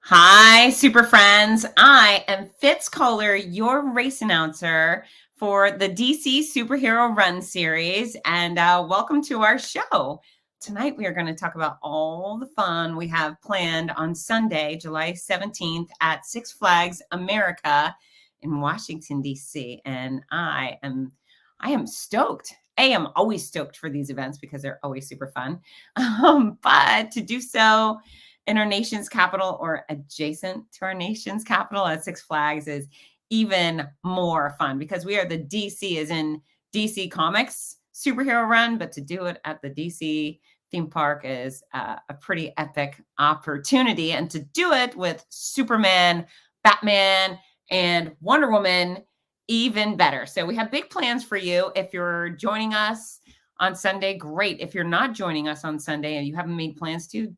Hi, super friends. I am Fitz Koehler, your race announcer for the DC Superhero Run Series, and welcome to our show. Tonight, we are going to talk about all the fun we have planned on Sunday, July 17th at Six Flags America in Washington, D.C. And I am stoked. I'm always stoked for these events because they're always super fun. But to do so in our nation's capital or adjacent to our nation's capital at Six Flags is even more fun because we are the DC as in DC Comics superhero run, but to do it at the DC theme park is a pretty epic opportunity. And to do it with Superman, Batman, and Wonder Woman, even better. So we have big plans for you. If you're joining us on Sunday, great. If you're not joining us on Sunday and you haven't made plans to,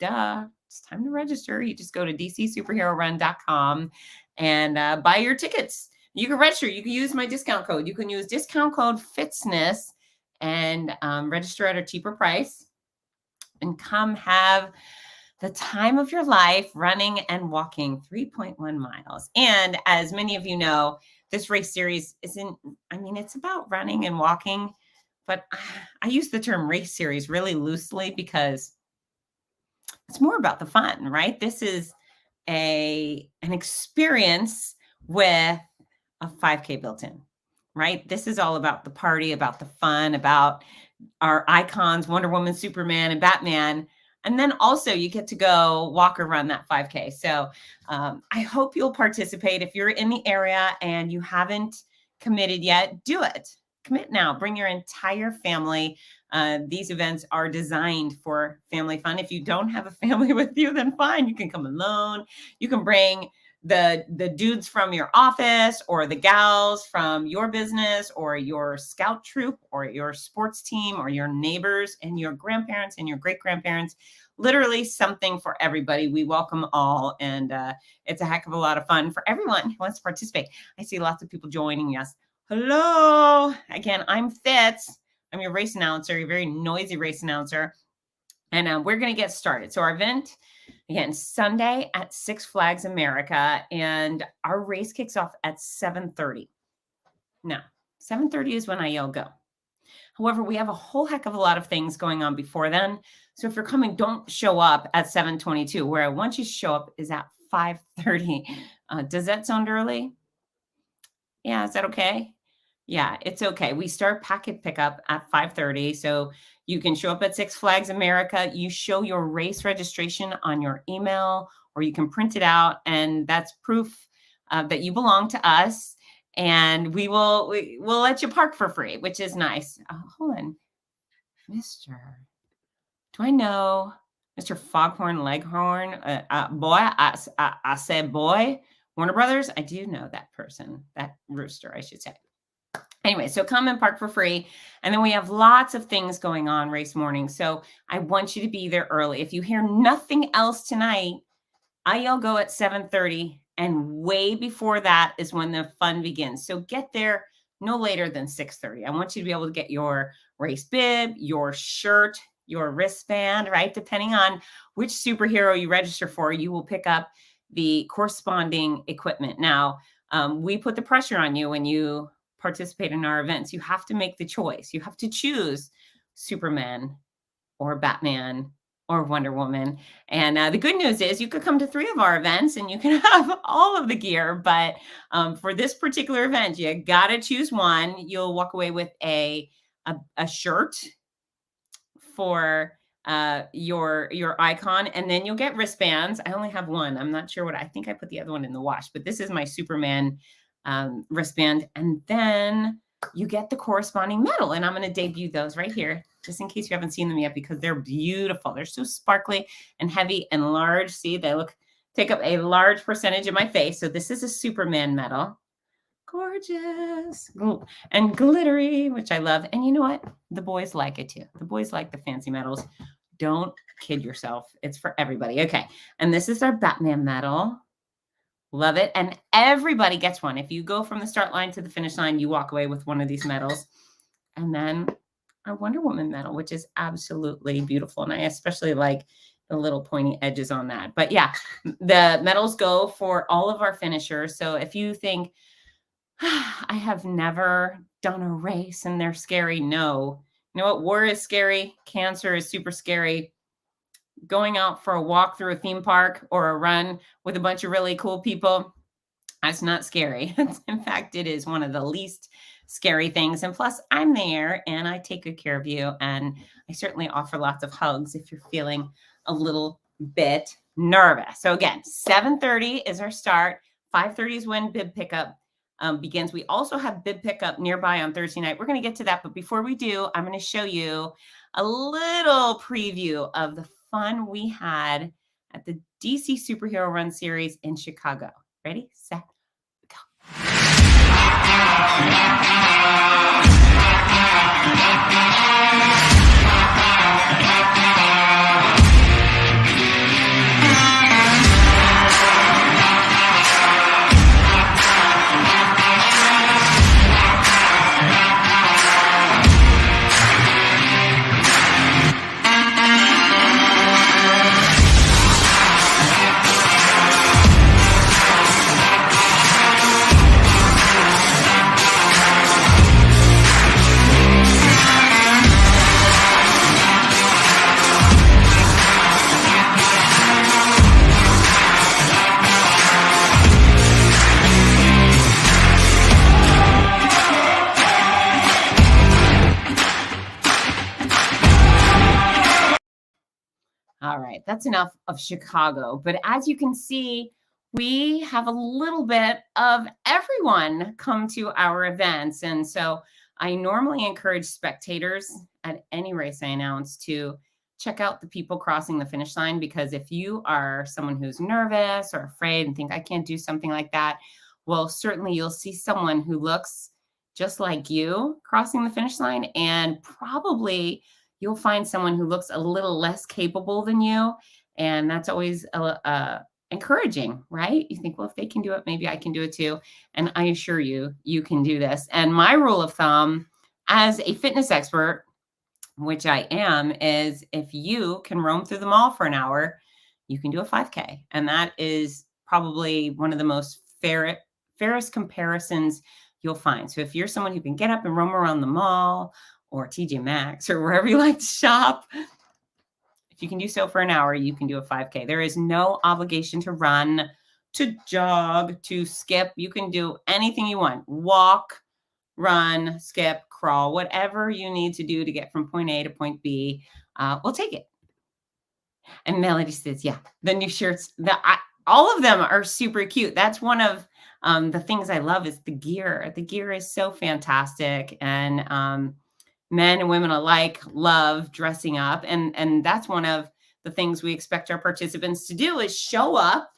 it's time to register. You just go to dcsuperherorun.com and buy your tickets. You can register. You can use my discount code. You can use discount code FITZNESS and register at a cheaper price and come have the time of your life running and walking 3.1 miles. And as many of you know, this race series it's about running and walking, but I use the term race series really loosely because it's more about the fun, right? This is an experience with a 5K built in, right? This is all about the party, about the fun, about our icons, Wonder Woman, Superman, and Batman. And then also you get to go walk or run that 5K. So I hope you'll participate. If you're in the area and you haven't committed yet, do it. Commit now. Bring your entire family. These events are designed for family fun. If you don't have a family with you, then fine. You can come alone. You can bring the dudes from your office or the gals from your business or your scout troop or your sports team or your neighbors and your grandparents and your great-grandparents. Literally something for everybody. We welcome all, and it's a heck of a lot of fun for everyone who wants to participate. I see lots of people joining us. Hello. Again, I'm Fitz. I'm your race announcer, your very noisy race announcer. And we're going to get started. So our event, again, Sunday at Six Flags America, and our race kicks off at 7:30. Now, 7:30 is when I yell go. However, we have a whole heck of a lot of things going on before then. So if you're coming, don't show up at 7:22. Where I want you to show up is at 5:30. Does that sound early? Yeah, is that okay? Yeah, it's okay. We start packet pickup at 5:30. So you can show up at Six Flags America. You show your race registration on your email, or you can print it out, and that's proof that you belong to us. And we'll let you park for free, which is nice. Hold on, Mister. Do I know Mr. Foghorn Leghorn? Boy, I said boy. Warner Brothers. I do know that person, that rooster, I should say. Anyway, so come and park for free. And then we have lots of things going on race morning. So I want you to be there early. If you hear nothing else tonight, I'll go at 7:30. And way before that is when the fun begins. So get there no later than 6:30. I want you to be able to get your race bib, your shirt, your wristband, right? Depending on which superhero you register for, you will pick up the corresponding equipment. Now, we put the pressure on you when you participate in our events. You have to make the choice. You have to choose Superman or Batman or Wonder Woman. And the good news is you could come to 3 of our events and you can have all of the gear. But for this particular event, you got to choose one. You'll walk away with a shirt for your icon, and then you'll get wristbands. I only have one. I'm not sure I think I put the other one in the wash, but this is my Superman wristband. And then you get the corresponding medal, and I'm going to debut those right here just in case you haven't seen them yet because they're beautiful. They're so sparkly and heavy and large. See, they take up a large percentage of my face. So this is a Superman medal. Gorgeous and glittery, which I love. And you know what? The boys like it too. The boys like the fancy medals. Don't kid yourself. It's for everybody. Okay. And this is our Batman medal. Love it. And everybody gets one. If you go from the start line to the finish line, you walk away with one of these medals. And then our Wonder Woman medal, which is absolutely beautiful. And I especially like the little pointy edges on that. But yeah, the medals go for all of our finishers. So if you think, I have never done a race and they're scary, no. You know what? War is scary. Cancer is super scary. Going out for a walk through a theme park or a run with a bunch of really cool people, that's not scary. In fact, it is one of the least scary things. And plus, I'm there and I take good care of you. And I certainly offer lots of hugs if you're feeling a little bit nervous. So again, 7:30 is our start. 5:30 is when bib pickup begins. We also have bib pickup nearby on Thursday night. We're going to get to that. But before we do, I'm going to show you a little preview of the fun we had at the DC Superhero Run Series in Chicago. Ready, set, go. All right, that's enough of Chicago. But as you can see, we have a little bit of everyone come to our events. And so I normally encourage spectators at any race I announce to check out the people crossing the finish line, because if you are someone who's nervous or afraid and think I can't do something like that, well, certainly you'll see someone who looks just like you crossing the finish line, and probably you'll find someone who looks a little less capable than you. And that's always encouraging, right? You think, well, if they can do it, maybe I can do it too. And I assure you, you can do this. And my rule of thumb as a fitness expert, which I am, is if you can roam through the mall for an hour, you can do a 5K. And that is probably one of the most fairest comparisons you'll find. So if you're someone who can get up and roam around the mall or TJ Maxx or wherever you like to shop, if you can do so for an hour, you can do a 5K. There is no obligation to run, to jog, to skip. You can do anything you want. Walk, run, skip, crawl, whatever you need to do to get from point A to point B. We'll take it. And Melody says, yeah, the new shirts, all of them are super cute. That's one of the things I love is the gear. The gear is so fantastic. And men and women alike love dressing up. And that's one of the things we expect our participants to do is show up,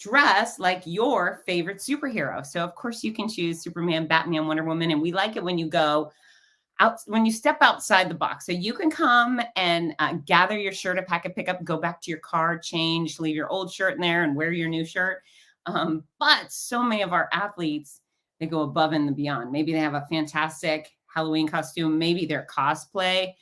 dress like your favorite superhero. So of course you can choose Superman, Batman, Wonder Woman. And we like it when you go out, when you step outside the box. So you can come and gather your shirt, a pack and pick up, go back to your car, change, leave your old shirt in there and wear your new shirt. But so many of our athletes, they go above and beyond. Maybe they have a fantastic Halloween costume. Maybe they're cosplay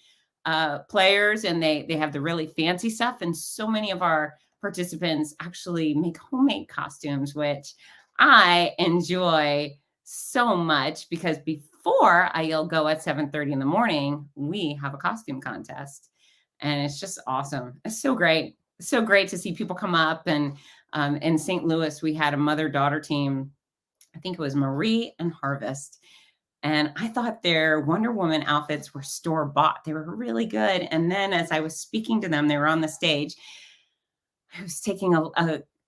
players and they have the really fancy stuff. And so many of our participants actually make homemade costumes, which I enjoy so much, because before I'll go at 7:30 in the morning, we have a costume contest. And it's just awesome. It's so great. It's so great to see people come up. And in St. Louis, we had a mother-daughter team. I think it was Marie and Harvest. And I thought their Wonder Woman outfits were store-bought. They were really good. And then as I was speaking to them, they were on the stage. I was taking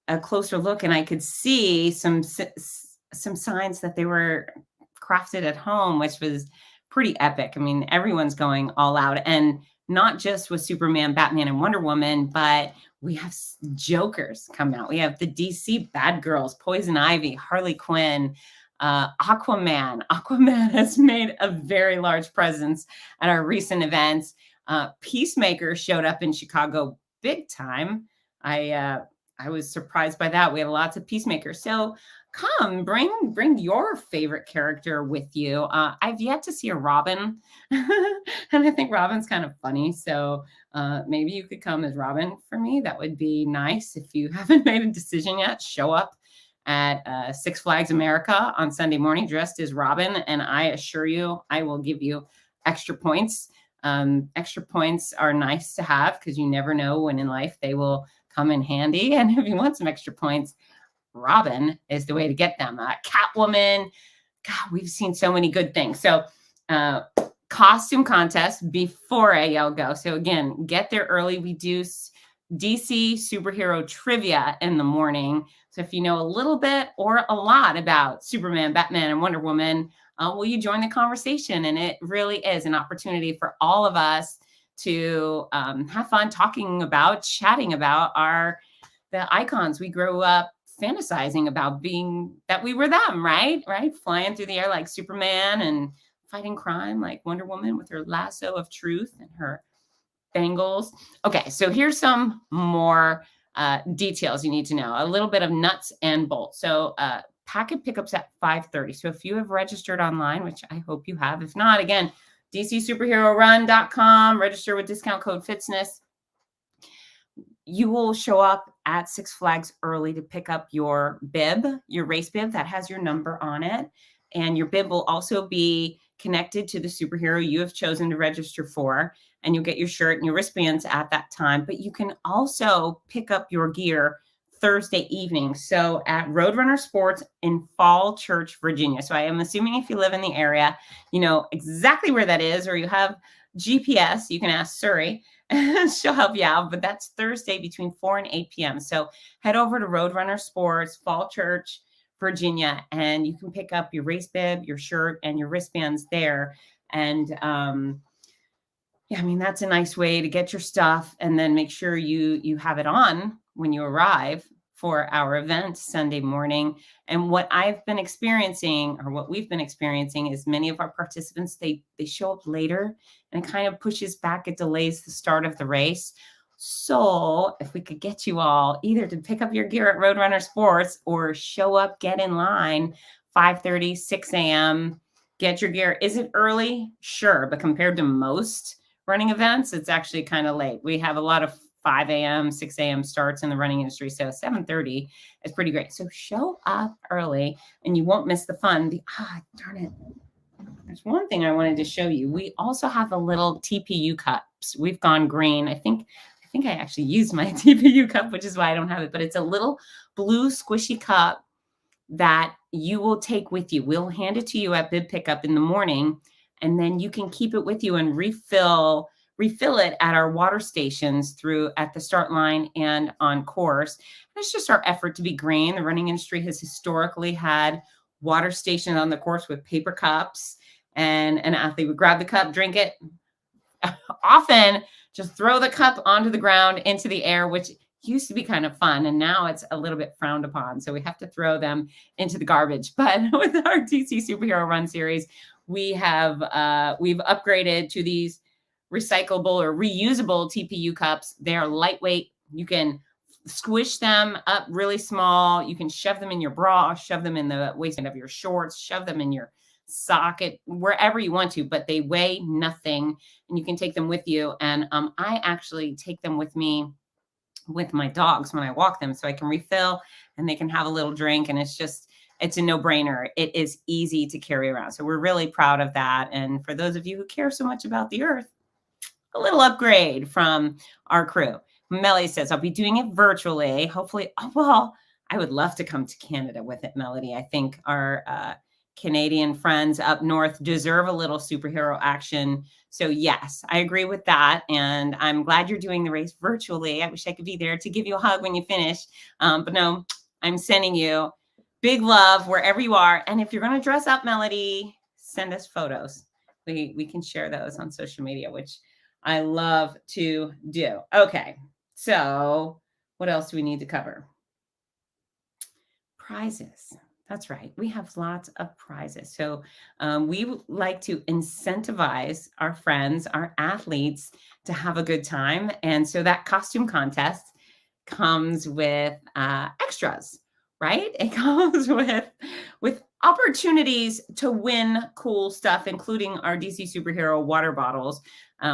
a closer look, and I could see some signs that they were crafted at home, which was pretty epic. I mean, everyone's going all out, and not just with Superman, Batman, and Wonder Woman, but we have Jokers come out. We have the DC Bad Girls, Poison Ivy, Harley Quinn, Aquaman. Aquaman has made a very large presence at our recent events. Peacemaker showed up in Chicago big time. I I was surprised by that. We had lots of peacemakers. So come, bring your favorite character with you. I've yet to see a Robin, and I think Robin's kind of funny. So maybe you could come as Robin for me. That would be nice. If you haven't made a decision yet, show up at Six Flags America on Sunday morning dressed as Robin, and I assure you, I will give you extra points. Extra points are nice to have because you never know when in life they will come in handy. And if you want some extra points, Robin is the way to get them. Catwoman, God, we've seen so many good things. So, costume contest before AL Go. So again, get there early. We do DC superhero trivia in the morning. So if you know a little bit or a lot about Superman, Batman, and Wonder Woman, will you join the conversation? And it really is an opportunity for all of us to have fun talking about, chatting about the icons we grew up fantasizing about being, that we were them, right? Flying through the air like Superman and fighting crime like Wonder Woman with her lasso of truth and her bangles. Okay, so here's some more details you need to know. A little bit of nuts and bolts. So packet pickups at 5:30. So if you have registered online, which I hope you have, if not, again, dcsuperherorun.com, register with discount code FITZNESS. You will show up at Six Flags early to pick up your bib, your race bib that has your number on it. And your bib will also be connected to the superhero you have chosen to register for. And you'll get your shirt and your wristbands at that time. But you can also pick up your gear Thursday evening. So at Roadrunner Sports in Fall Church, Virginia. So I am assuming if you live in the area, you know exactly where that is, or you have GPS, you can ask Suri and she'll help you out. But that's Thursday between 4 and 8 p.m. So head over to Roadrunner Sports, Fall Church, Virginia, and you can pick up your race bib, your shirt, and your wristbands there. And yeah, I mean, that's a nice way to get your stuff and then make sure you have it on when you arrive for our event Sunday morning. And what I've been experiencing, or what we've been experiencing, is many of our participants, they show up later, and it kind of pushes back, it delays the start of the race. So if we could get you all either to pick up your gear at Roadrunner Sports or show up, get in line, 5:30, 6 a.m., get your gear. Is it early? Sure. But compared to most running events, it's actually kind of late. We have a lot of 5 a.m., 6 a.m. starts in the running industry. So 7:30 is pretty great. So show up early and you won't miss the fun. Darn it. There's one thing I wanted to show you. We also have a little Tpu cups. We've gone green. I think I actually used my Tpu cup, which is why I don't have it, but it's a little blue squishy cup that you will take with you. We'll hand it to you at bib pickup in the morning, and then you can keep it with you and refill it at our water stations through at the start line and on course. And it's just our effort to be green. The running industry has historically had water stations on the course with paper cups, and an athlete would grab the cup, drink it, often just throw the cup onto the ground into the air, which used to be kind of fun. And now it's a little bit frowned upon. So we have to throw them into the garbage. But with our DC Superhero Run series, we've upgraded to these recyclable or reusable TPU cups. They are lightweight. You can squish them up really small. You can shove them in your bra, shove them in the waistband of your shorts, shove them in your socket, wherever you want to, but they weigh nothing and you can take them with you. And I actually take them with me with my dogs when I walk them so I can refill and they can have a little drink. And it's a no-brainer. It is easy to carry around. So we're really proud of that. And for those of you who care so much about the earth, a little upgrade from our crew. Melody says, I'll be doing it virtually. Hopefully, I would love to come to Canada with it, Melody. I think our Canadian friends up north deserve a little superhero action. So yes, I agree with that. And I'm glad you're doing the race virtually. I wish I could be there to give you a hug when you finish. But no, I'm sending you big love wherever you are. And if you're going to dress up, Melody, send us photos. We can share those on social media, which I love to do. Okay, so what else do we need to cover? Prizes. That's right. We have lots of prizes. So we like to incentivize our friends, our athletes, to have a good time. And so that costume contest comes with extras, right? It comes with opportunities to win cool stuff, including our DC Superhero water bottles,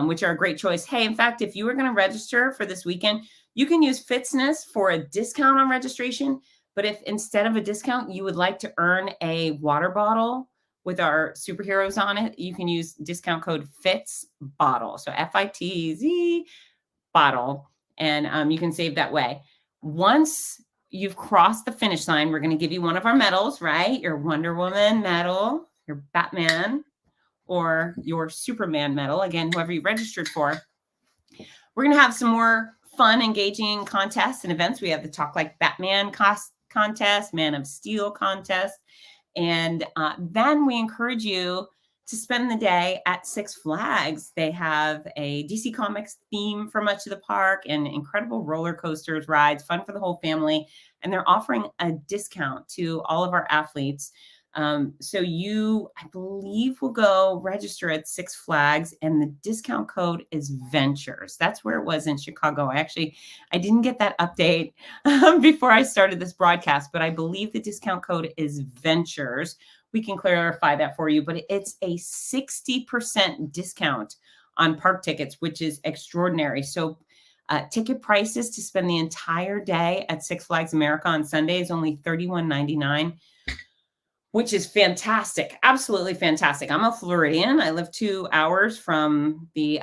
which are a great choice. Hey, in fact, if you were going to register for this weekend, you can use Fitzness for a discount on registration. But if instead of a discount, you would like to earn a water bottle with our superheroes on it, you can use discount code FITZ bottle. So FITZ bottle, and you can save that way. Once you've crossed the finish line, we're going to give you one of our medals, right? Your Wonder Woman medal, your Batman, or your Superman medal. Again, whoever you registered for. We're going to have some more fun, engaging contests and events. We have the Talk Like Batman contest, Man of Steel contest. And then we encourage you to spend the day at Six Flags. They have a DC Comics theme for much of the park and incredible roller coasters, rides, fun for the whole family. And they're offering a discount to all of our athletes. So you, I believe, will go register at Six Flags, and the discount code is Ventures. That's where it was in Chicago. I didn't get that update before I started this broadcast, but I believe the discount code is Ventures. We can clarify that for you, but it's a 60% discount on park tickets, which is extraordinary. So ticket prices to spend the entire day at Six Flags America on Sunday is only $31.99. which is fantastic. Absolutely fantastic. I'm a Floridian. I live 2 hours from the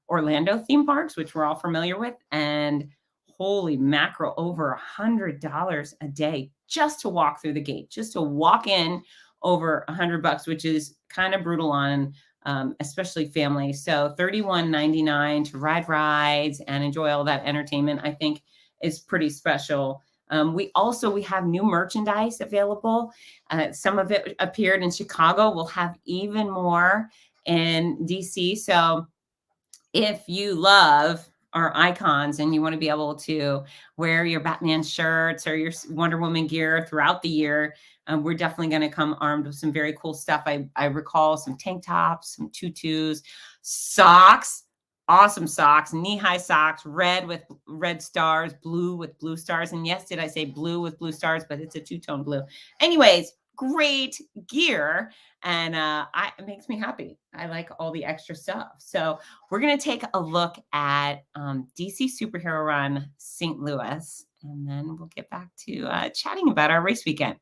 Orlando theme parks, which we're all familiar with. And holy mackerel, over $100 a day just to walk through the gate, just to walk in, over $100, which is kind of brutal on especially families. So $31.99 to ride rides and enjoy all that entertainment, I think is pretty special. We have new merchandise available. Some of it appeared in Chicago. We'll have even more in DC. So if you love our icons and you want to be able to wear your Batman shirts or your Wonder Woman gear throughout the year, we're definitely going to come armed with some very cool stuff. I recall some tank tops, some tutus, socks. Awesome socks, knee-high socks, red with red stars, blue with blue stars. And yes, did I say blue with blue stars? But it's a two-tone blue. Anyways, great gear. And it makes me happy. I like all the extra stuff. So we're going to take a look at DC Superhero Run St. Louis. And then we'll get back to chatting about our race weekend.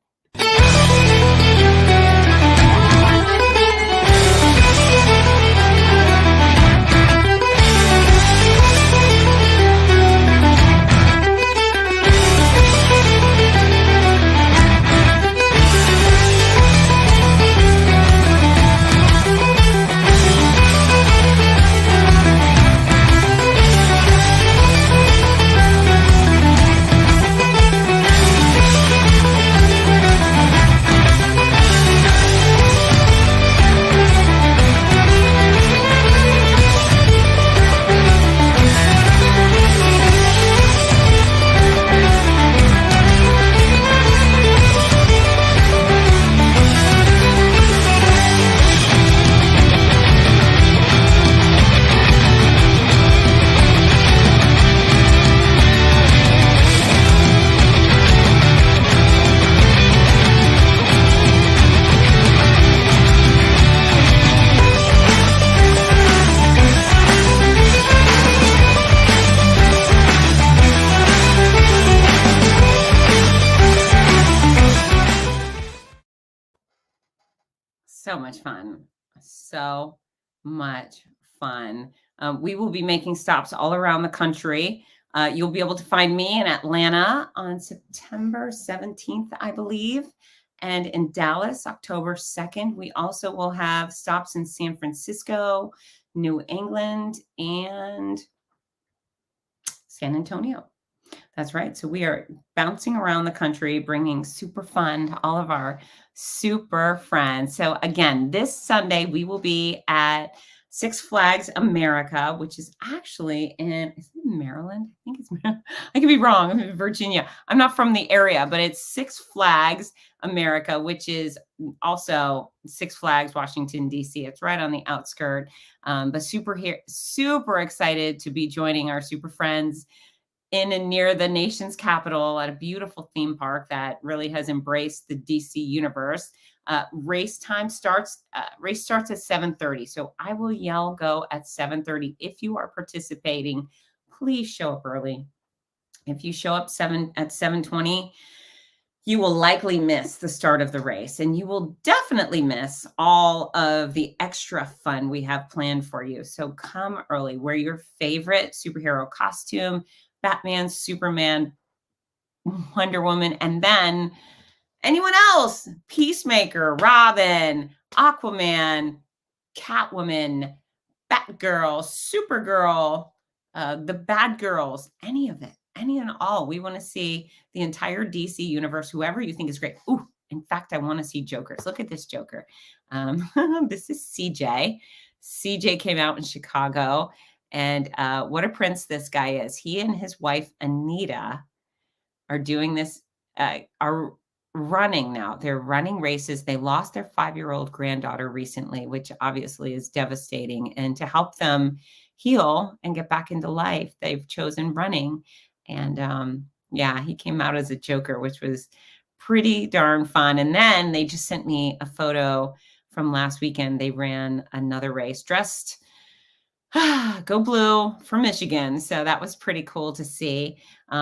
So much fun. So much fun. We will be making stops all around the country. You'll be able to find me in Atlanta on September 17th, I believe, and in Dallas, October 2nd. We also will have stops in San Francisco, New England, and San Antonio. That's right. So we are bouncing around the country, bringing super fun to all of our super friends. So again, this Sunday, we will be at Six Flags America, which is actually in Maryland. I think it's Maryland. I could be wrong. I'm in Virginia. I'm not from the area, but it's Six Flags America, which is also Six Flags Washington D.C. It's right on the outskirt. But super excited to be joining our super friends in and near the nation's capital at a beautiful theme park that really has embraced the DC universe. Race starts at 7:30. So I will yell go at 7:30. If you are participating, please show up early. If you show up 7:20, you will likely miss the start of the race, and you will definitely miss all of the extra fun we have planned for you. So come early, wear your favorite superhero costume, Batman, Superman, Wonder Woman, and then anyone else, Peacemaker, Robin, Aquaman, Catwoman, Batgirl, Supergirl, the Bad Girls, any of it, any and all. We want to see the entire DC universe, whoever you think is great. Ooh, in fact, I want to see Jokers. Look at this Joker. This is CJ. CJ came out in Chicago, and what a prince this guy is. He and his wife, Anita, are doing this, are running now. They're running races. They lost their 5-year-old granddaughter recently, which obviously is devastating. And to help them heal and get back into life, they've chosen running. And yeah, he came out as a Joker, which was pretty darn fun. And then they just sent me a photo from last weekend. They ran another race dressed go blue for Michigan. So that was pretty cool to see.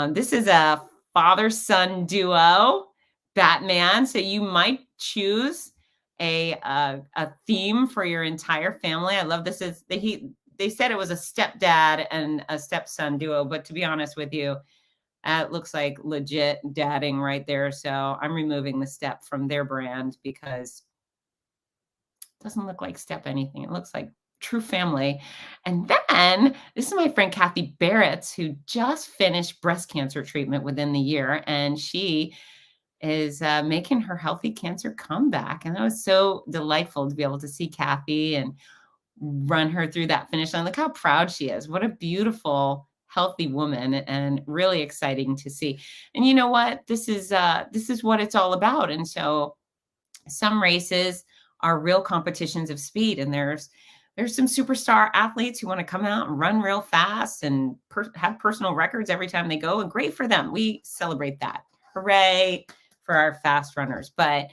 This is a father-son duo, Batman. So you might choose a theme for your entire family. I love this. They said it was a stepdad and a stepson duo, but to be honest with you, it looks like legit dadding right there. So I'm removing the step from their brand because it doesn't look like step anything. It looks like true family. And then this is my friend Kathy Barrett, who just finished breast cancer treatment within the year, and she is making her healthy cancer comeback. And that was so delightful to be able to see Kathy and run her through that finish line. Look how proud she is. What a beautiful, healthy woman, and really exciting to see. And you know what? This is what it's all about. And so some races are real competitions of speed, and there's some superstar athletes who want to come out and run real fast and have personal records every time they go, and great for them. We celebrate that. Hooray for our fast runners. But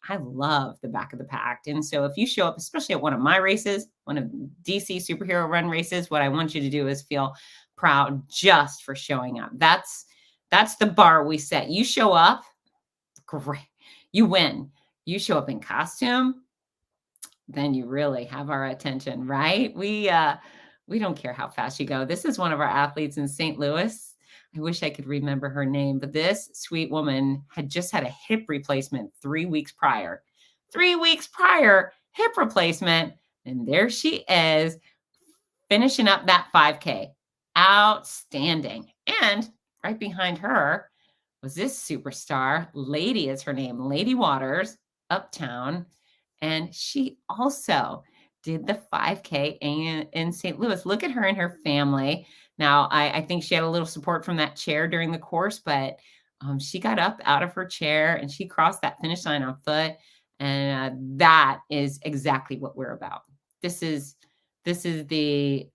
I love the back of the pack. And so if you show up, especially at one of my races, one of DC superhero run races, what I want you to do is feel proud just for showing up. That's the bar we set. You show up, great. You win. You show up in costume, then you really have our attention, right? We don't care how fast you go. This is one of our athletes in St. Louis. I wish I could remember her name, but this sweet woman had just had a hip replacement 3 weeks prior. 3 weeks prior, hip replacement. And there she is finishing up that 5K. Outstanding. And right behind her was this superstar. Lady is her name, Lady Waters, Uptown. And she also did the 5K in St. Louis. Look at her and her family. Now, I think she had a little support from that chair during the course, but she got up out of her chair and she crossed that finish line on foot. And that is exactly what we're about. This is the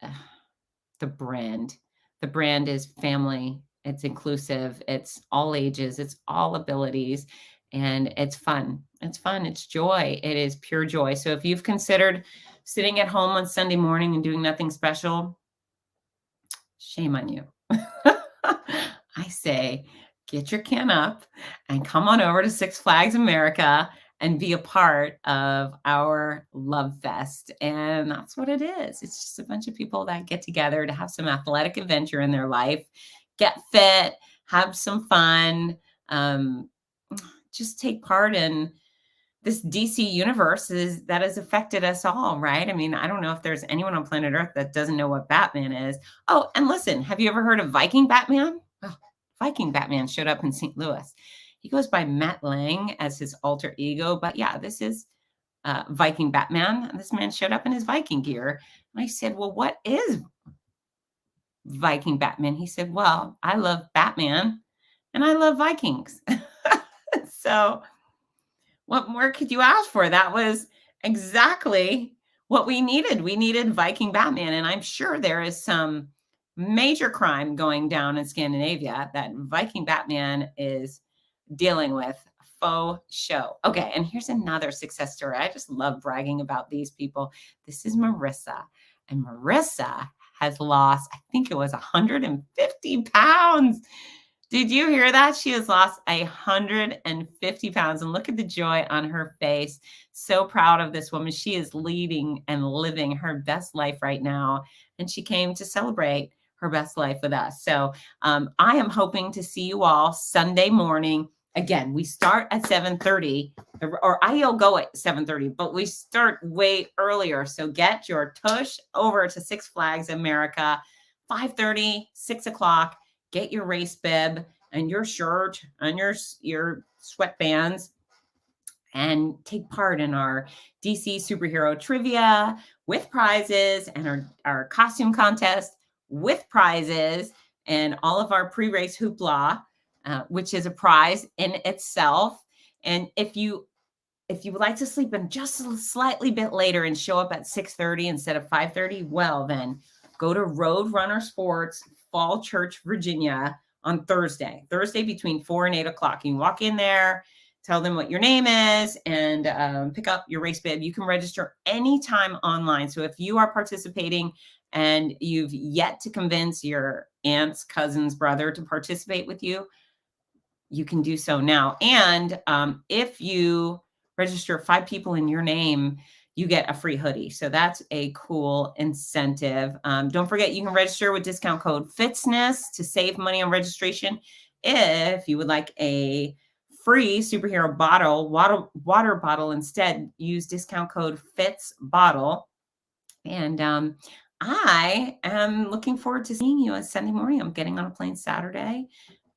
brand. The brand is family. It's inclusive. It's all ages. It's all abilities. And it's fun. It's fun. It's joy. It is pure joy. So if you've considered sitting at home on Sunday morning and doing nothing special, shame on you. I say, get your can up and come on over to Six Flags America and be a part of our love fest. And that's what it is. It's just a bunch of people that get together to have some athletic adventure in their life, get fit, have some fun, just take part in this DC universe that has affected us all, right? I mean, I don't know if there's anyone on planet Earth that doesn't know what Batman is. Oh, and listen, have you ever heard of Viking Batman? Oh, Viking Batman showed up in St. Louis. He goes by Matt Lang as his alter ego, but yeah, this is Viking Batman. And this man showed up in his Viking gear. And I said, well, what is Viking Batman? He said, well, I love Batman and I love Vikings. So what more could you ask for? That was exactly what we needed. We needed Viking Batman. And I'm sure there is some major crime going down in Scandinavia that Viking Batman is dealing with. Faux show. Okay, and here's another success story. I just love bragging about these people. This is Marissa, and Marissa has lost, I think it was 150 pounds. Did you hear that? She has lost 150 pounds, and look at the joy on her face. So proud of this woman. She is leading and living her best life right now, and she came to celebrate her best life with us. So I am hoping to see you all Sunday morning. Again, we start at 7:30, or I'll go at 7:30, but we start way earlier. So get your tush over to Six Flags America, 5:30, 6 o'clock. Get your race bib and your shirt and your sweatbands and take part in our DC superhero trivia with prizes and our costume contest with prizes and all of our pre-race hoopla, which is a prize in itself. And if you would like to sleep in just a slightly bit later and show up at 6:30 instead of 5:30, well, then go to Road Runner Sports, Fall Church, Virginia on Thursday between 4 and 8 o'clock. You can walk in there, tell them what your name is, and pick up your race bib. You can register anytime online. So if you are participating and you've yet to convince your aunt's cousin's brother to participate with you, you can do so now. And if you register 5 people in your name, you get a free hoodie. So that's a cool incentive. Don't forget, you can register with discount code FITZNESS to save money on registration. If you would like a free superhero water bottle instead, use discount code FITZBOTTLE. And I am looking forward to seeing you on Sunday morning. I'm getting on a plane Saturday,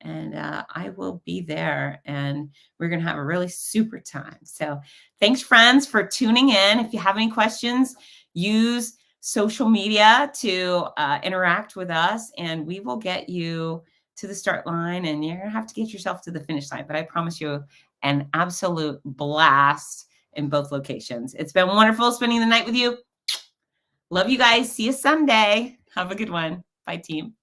and I will be there, and we're going to have a really super time. So thanks, friends, for tuning in. If you have any questions, use social media to interact with us, and we will get you to the start line, and you're going to have to get yourself to the finish line. But I promise you an absolute blast in both locations. It's been wonderful spending the night with you. Love you guys. See you Sunday. Have a good one. Bye, team.